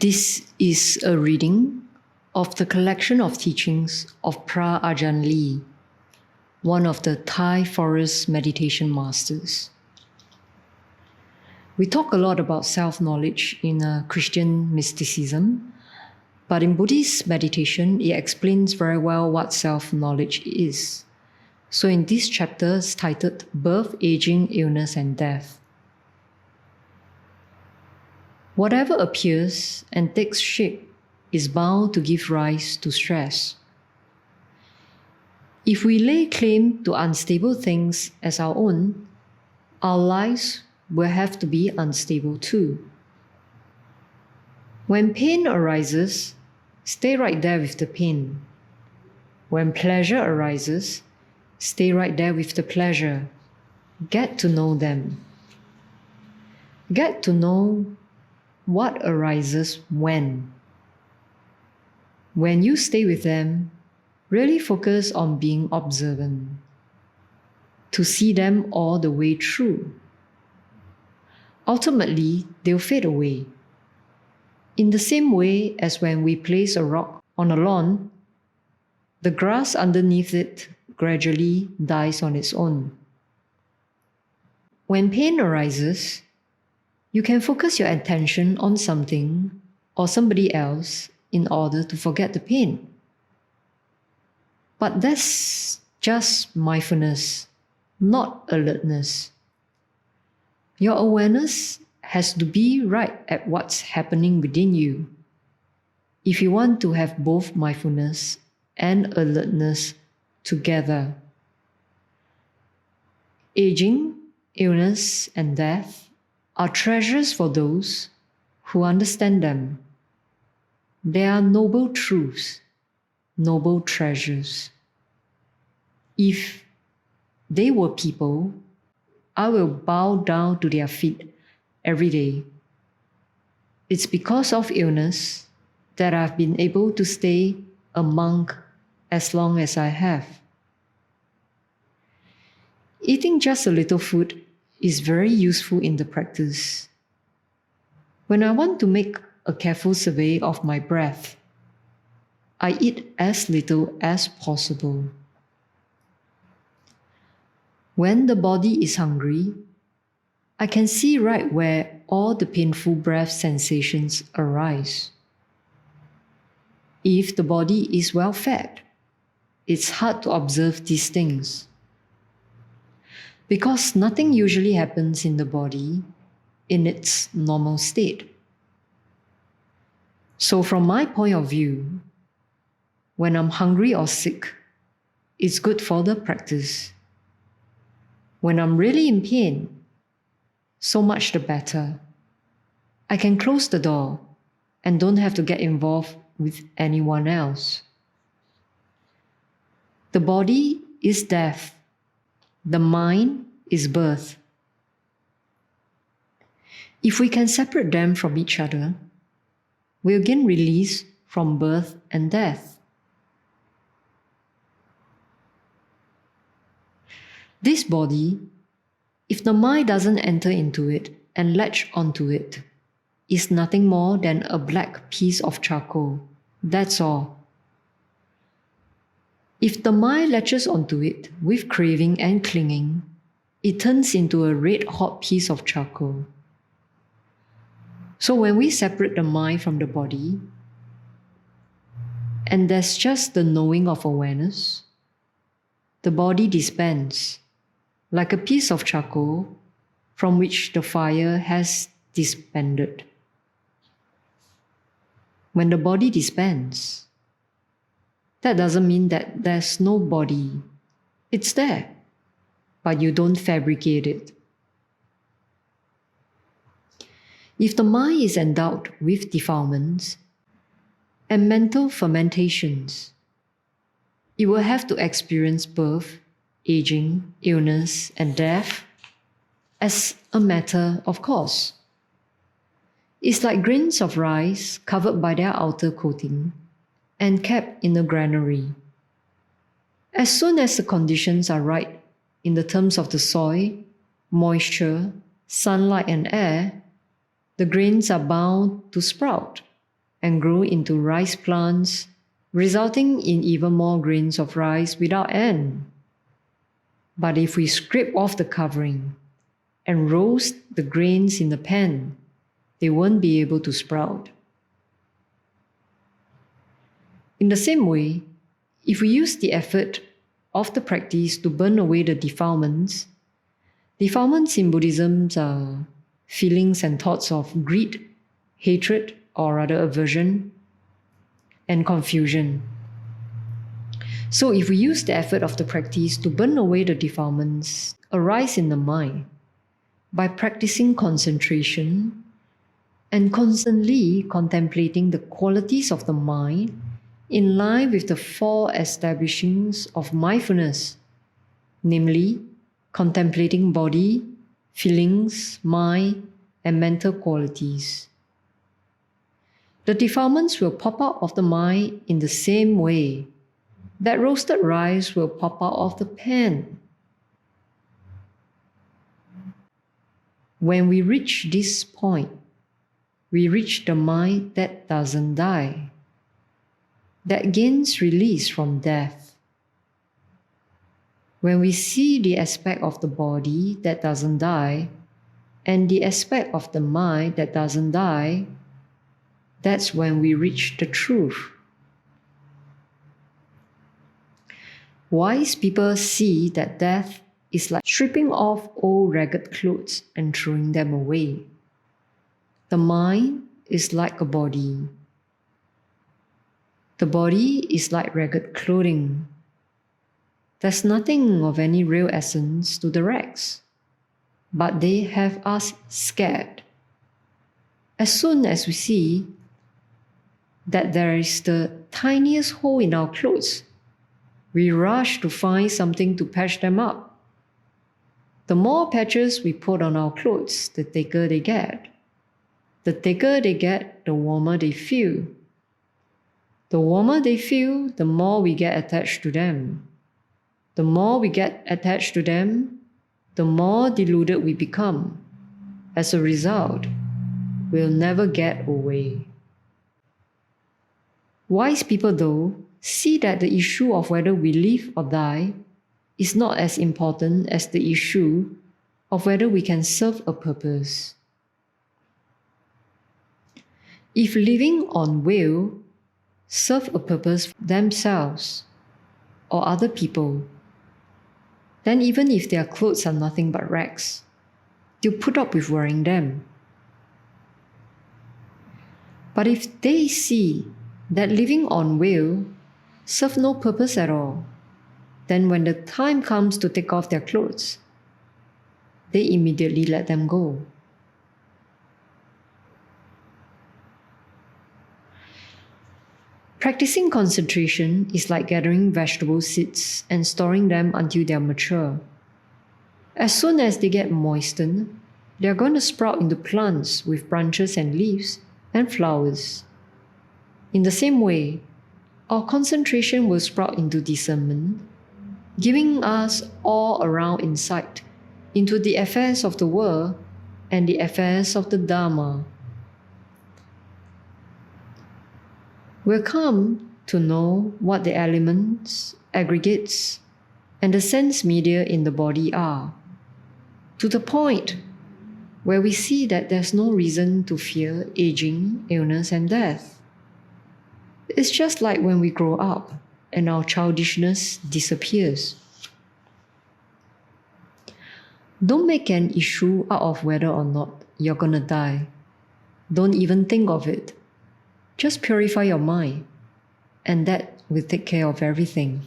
This is a reading of the collection of teachings of Ajahn Lee, one of the Thai forest meditation masters. We talk a lot about self-knowledge in Christian mysticism, but in Buddhist meditation, it explains very well what self-knowledge is. So in this chapter, it's titled Birth, Aging, Illness and Death. Whatever appears and takes shape is bound to give rise to stress. If we lay claim to unstable things as our own, our lives will have to be unstable too. When pain arises, stay right there with the pain. When pleasure arises, stay right there with the pleasure. Get to know them. Get to know what arises when. When you stay with them, really focus on being observant, to see them all the way through. Ultimately, they'll fade away. In the same way as when we place a rock on a lawn, the grass underneath it gradually dies on its own. When pain arises, you can focus your attention on something or somebody else in order to forget the pain. But that's just mindfulness, not alertness. Your awareness has to be right at what's happening within you if you want to have both mindfulness and alertness together. Aging, illness, and death are treasures for those who understand them. They are noble truths, noble treasures. If they were people, I will bow down to their feet every day. It's because of illness that I've been able to stay a monk as long as I have. Eating just a little food is very useful in the practice. When I want to make a careful survey of my breath, I eat as little as possible. When the body is hungry, I can see right where all the painful breath sensations arise. If the body is well fed, it's hard to observe these things, because nothing usually happens in the body in its normal state. So from my point of view, when I'm hungry or sick, it's good for the practice. When I'm really in pain, so much the better. I can close the door and don't have to get involved with anyone else. The body is death. The mind is birth. If we can separate them from each other, we'll gain release from birth and death. This body, if the mind doesn't enter into it and latch onto it, is nothing more than a black piece of charcoal. That's all. If the mind latches onto it with craving and clinging, it turns into a red-hot piece of charcoal. So when we separate the mind from the body, and there's just the knowing of awareness, the body disbands, like a piece of charcoal from which the fire has disbanded. When the body disbands, that doesn't mean that there's no body. It's there, but you don't fabricate it. If the mind is endowed with defilements and mental fermentations, it will have to experience birth, aging, illness, and death as a matter of course. It's like grains of rice covered by their outer coating and kept in a granary. As soon as the conditions are right in the terms of the soil, moisture, sunlight, and air, the grains are bound to sprout and grow into rice plants, resulting in even more grains of rice without end. But if we scrape off the covering and roast the grains in the pan, they won't be able to sprout. In the same way, if we use the effort of the practice to burn away the defilements in Buddhism are feelings and thoughts of greed, hatred, or rather aversion, and confusion. So if we use the effort of the practice to burn away the defilements arise in the mind by practicing concentration and constantly contemplating the qualities of the mind in line with the 4 establishings of mindfulness, namely contemplating body, feelings, mind, and mental qualities. The defilements will pop out of the mind in the same way that roasted rice will pop out of the pan. When we reach this point, we reach the mind that doesn't die, that gains release from death. When we see the aspect of the body that doesn't die and the aspect of the mind that doesn't die, that's when we reach the truth. Wise people see that death is like stripping off old ragged clothes and throwing them away. The mind is like a body. The body is like ragged clothing. There's nothing of any real essence to the rags, but they have us scared. As soon as we see that there is the tiniest hole in our clothes, we rush to find something to patch them up. The more patches we put on our clothes, the thicker they get. The thicker they get, the warmer they feel. The warmer they feel, the more we get attached to them. The more we get attached to them, the more deluded we become. As a result, we'll never get away. Wise people, though, see that the issue of whether we live or die is not as important as the issue of whether we can serve a purpose. If living on will serve a purpose for themselves or other people, then even if their clothes are nothing but rags, they'll put up with wearing them. But if they see that living on will serve no purpose at all, then when the time comes to take off their clothes, they immediately let them go. Practicing concentration is like gathering vegetable seeds and storing them until they are mature. As soon as they get moistened, they are going to sprout into plants with branches and leaves and flowers. In the same way, our concentration will sprout into discernment, giving us all-around insight into the affairs of the world and the affairs of the Dharma. We'll come to know what the elements, aggregates, and the sense media in the body are, to the point where we see that there's no reason to fear aging, illness, and death. It's just like when we grow up and our childishness disappears. Don't make an issue out of whether or not you're gonna die. Don't even think of it. Just purify your mind, and that will take care of everything.